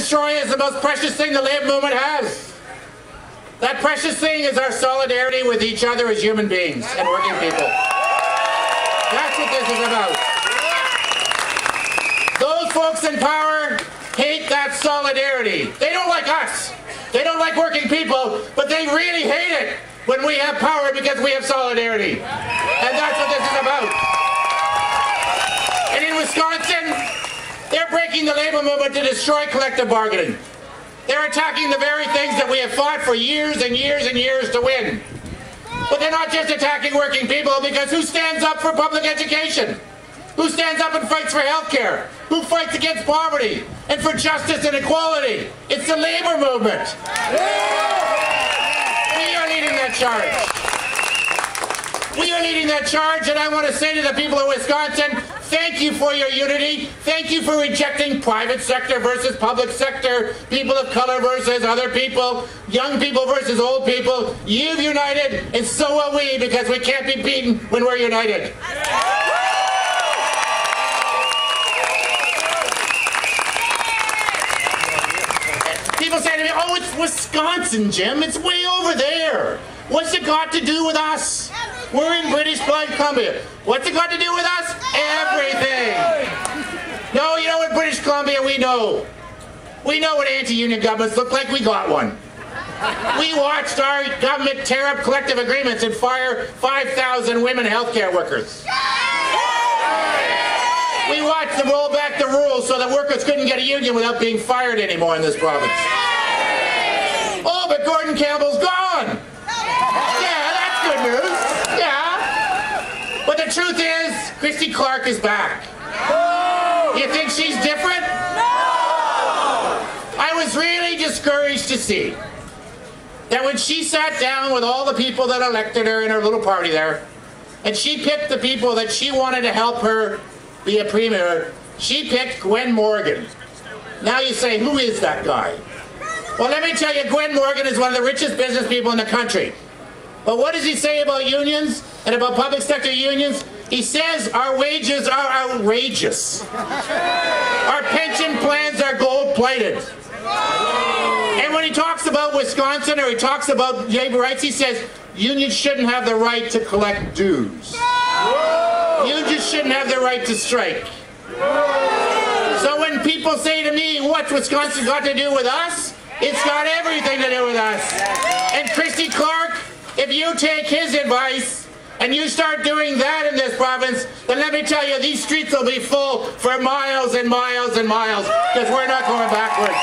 destroy is the most precious thing the Labour movement has. That precious thing is our solidarity with each other as human beings and working people. That's what this is about. Those folks in power hate that solidarity. They don't like us. They don't like working people, but they really hate it when we have power because we have solidarity. And that's what this is about. And in Wisconsin, they're breaking the Labour movement to destroy collective bargaining. They're attacking the very things that we have fought for years and years and years to win. But they're not just attacking working people, because who stands up for public education? Who stands up and fights for health care? Who fights against poverty and for justice and equality? It's the Labour movement. We are leading that charge. We are leading that charge, and I want to say to the people of Wisconsin, thank you for your unity. Thank you for rejecting private sector versus public sector, people of color versus other people, young people versus old people. You've united, and so will we, because we can't be beaten when we're united. People say to me, oh, it's Wisconsin, Jim. It's way over there. What's it got to do with us? We're in British Columbia. What's it got to do with us? Everything. No, you know what, British Columbia, we know. We know what anti-union governments look like. We got one. We watched our government tear up collective agreements and fire 5,000 women healthcare workers. We watched them roll back the rules so that workers couldn't get a union without being fired anymore in this province. Oh, but Gordon Campbell's gone. Yeah, that's good news. Yeah. But the truth is, Christy Clark is back. You think she's different? I was really discouraged to see that when she sat down with all the people that elected her in her little party there, and she picked the people that she wanted to help her be a premier, she picked Gwen Morgan. Now you say, who is that guy? Well, let me tell you, Gwen Morgan is one of the richest business people in the country. But what does he say about unions and about public sector unions? He says our wages are outrageous. Our pension plans are gold-plated. And when he talks about Wisconsin or he talks about labor rights, he says unions shouldn't have the right to collect dues. Unions shouldn't have the right to strike. So when people say to me, what's Wisconsin got to do with us? It's got everything to do with us. And Christy Clark, if you take his advice and you start doing that in this province, then let me tell you, these streets will be full for miles and miles and miles, because we're not going backwards.